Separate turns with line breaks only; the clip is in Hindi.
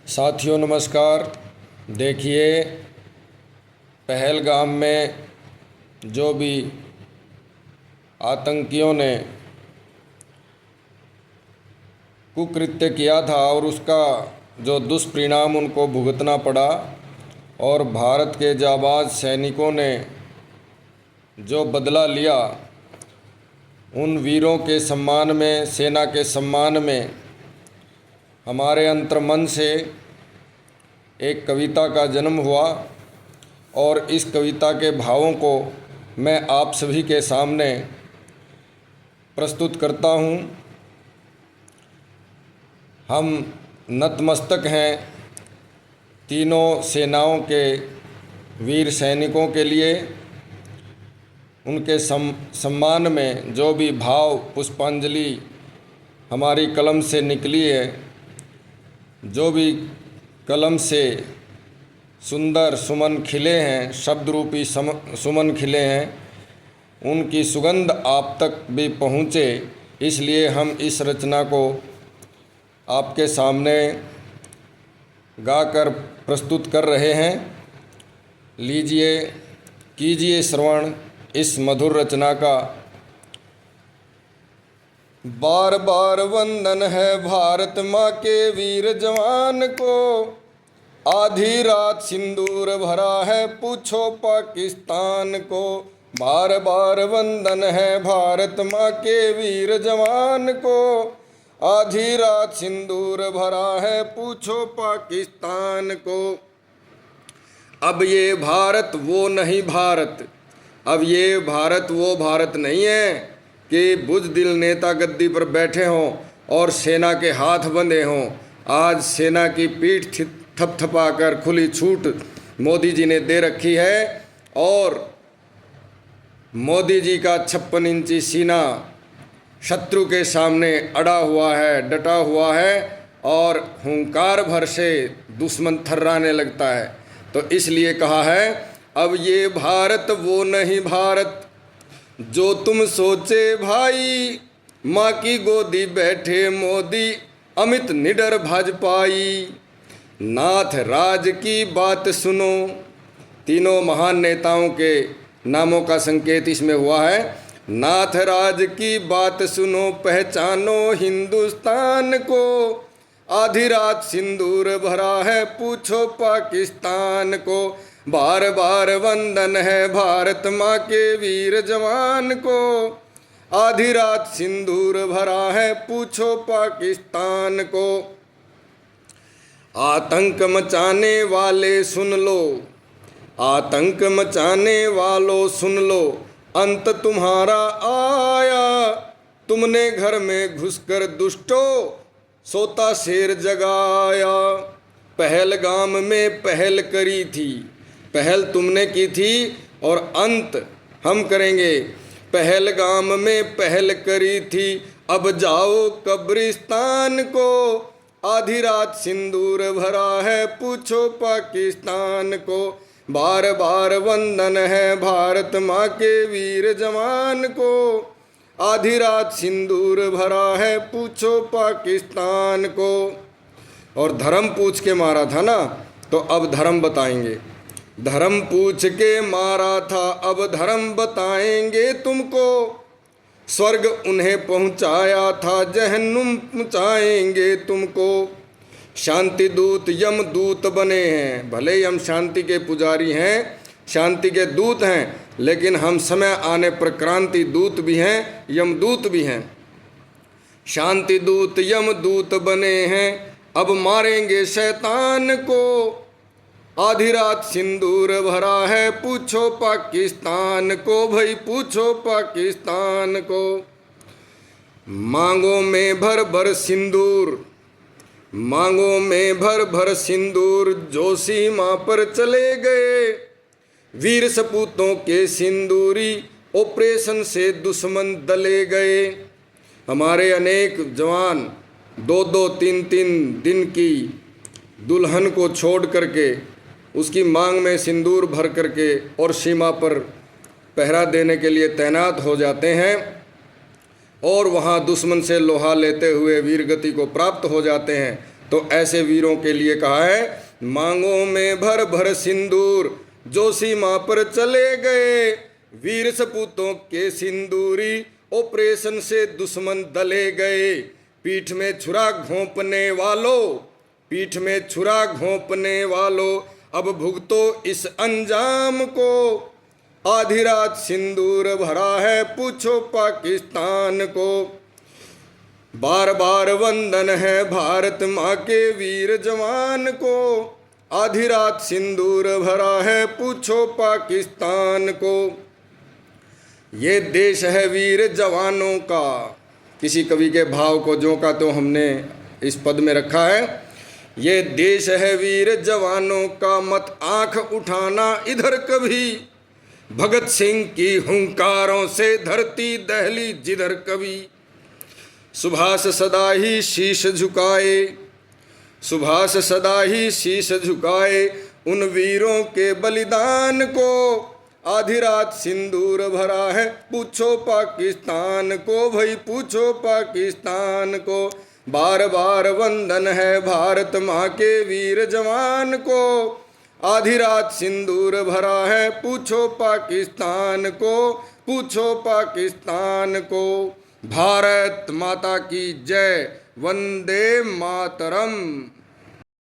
साथियों नमस्कार। देखिए, पहलगाम में जो भी आतंकियों ने कुकृत्य किया था और उसका जो दुष्परिणाम उनको भुगतना पड़ा, और भारत के जाबाज सैनिकों ने जो बदला लिया, उन वीरों के सम्मान में, सेना के सम्मान में हमारे अंतर्मन से एक कविता का जन्म हुआ। और इस कविता के भावों को मैं आप सभी के सामने प्रस्तुत करता हूँ। हम नतमस्तक हैं तीनों सेनाओं के वीर सैनिकों के लिए। उनके सम्मान में जो भी भाव पुष्पांजलि हमारी कलम से निकली है, जो भी कलम से सुंदर सुमन खिले हैं, शब्द रूपी सुमन खिले हैं, उनकी सुगंध आप तक भी पहुँचे, इसलिए हम इस रचना को आपके सामने गाकर प्रस्तुत कर रहे हैं। लीजिए, कीजिए श्रवण इस मधुर रचना का। बार बार वंदन है भारत माँ के वीर जवान को, आधी रात सिंदूर भरा है पूछो पाकिस्तान को। बार बार वंदन है भारत माँ के वीर जवान को, आधी रात सिंदूर भरा है पूछो पाकिस्तान को। अब ये भारत वो नहीं भारत, अब ये भारत वो भारत नहीं है कि बुज़दिल नेता गद्दी पर बैठे हों और सेना के हाथ बंधे हों। आज सेना की पीठ थपथपाकर खुली छूट मोदी जी ने दे रखी है, और मोदी जी का 56 इंची सीना शत्रु के सामने अड़ा हुआ है, डटा हुआ है, और हुंकार भर से दुश्मन थर्राने लगता है। तो इसलिए कहा है, अब ये भारत वो नहीं भारत जो तुम सोचे भाई, माँ की गोदी बैठे मोदी अमित निडर भाजपाई। नाथ राज की बात सुनो, तीनों महान नेताओं के नामों का संकेत इसमें हुआ है। नाथ राज की बात सुनो, पहचानो हिंदुस्तान को, आधी रात सिंदूर भरा है पूछो पाकिस्तान को। बार बार वंदन है भारत माँ के वीर जवान को, आधी रात सिंदूर भरा है पूछो पाकिस्तान को। आतंक मचाने वाले सुन लो, आतंक मचाने वालों सुन लो, अंत तुम्हारा आया। तुमने घर में घुसकर दुष्टों सोता शेर जगाया। पहलगाम में पहल करी थी, पहल तुमने की थी और अंत हम करेंगे। पहलगाम में पहल करी थी, अब जाओ कब्रिस्तान को, आधी रात सिंदूर भरा है पूछो पाकिस्तान को। बार बार वंदन है भारत माँ के वीर जवान को, आधी रात सिंदूर भरा है पूछो पाकिस्तान को। और धर्म पूछ के मारा था ना, तो अब धर्म बताएंगे। धर्म पूछ के मारा था, अब धर्म बताएंगे तुमको। स्वर्ग उन्हें पहुंचाया था, जहन्नुम पहुंचाएंगे तुमको। शांति दूत यम दूत बने हैं, भले हम शांति के पुजारी हैं, शांति के दूत हैं, लेकिन हम समय आने पर क्रांति दूत भी हैं, यमदूत भी हैं। शांति दूत यमदूत बने हैं, अब मारेंगे शैतान को, आधी रात सिंदूर भरा है पूछो पाकिस्तान को। भाई पूछो पाकिस्तान को। मांगों में भर भर सिंदूर, मांगों में भर भर सिंदूर, जो सीमा पर चले गए। वीर सपूतों के सिंदूरी ऑपरेशन से दुश्मन दले गए। हमारे अनेक जवान 2-2, 3-3 दिन की दुल्हन को छोड़ करके, उसकी मांग में सिंदूर भर करके और सीमा पर पहरा देने के लिए तैनात हो जाते हैं, और वहाँ दुश्मन से लोहा लेते हुए वीरगति को प्राप्त हो जाते हैं। तो ऐसे वीरों के लिए कहा है, मांगों में भर भर सिंदूर जो सीमा पर चले गए, वीर सपूतों के सिंदूरी ऑपरेशन से दुश्मन दले गए। पीठ में छुरा घोंपने वालों, पीठ में छुरा घोंपने वालों, अब भुगतो इस अंजाम को। आधी रात सिंदूर भरा है पूछो पाकिस्तान को। बार बार वंदन है भारत माँ के वीर जवान को। आधी रात सिंदूर भरा है पूछो पाकिस्तान को। ये देश है वीर जवानों का। किसी कवि के भाव को जो का तो हमने इस पद में रखा है, ये देश है वीर जवानों का, मत आंख उठाना इधर कभी। भगत सिंह की हुंकारों से धरती दहली जिधर कभी। सुभाष सदा ही शीश झुकाए, सुभाष सदा ही शीश झुकाए उन वीरों के बलिदान को। आधी रात सिंदूर भरा है पूछो पाकिस्तान को, भाई पूछो पाकिस्तान को। बार बार वंदन है भारत माँ के वीर जवान को। आधी रात सिंदूर भरा है पूछो पाकिस्तान को, पूछो पाकिस्तान को। भारत माता की जय, वंदे मातरम।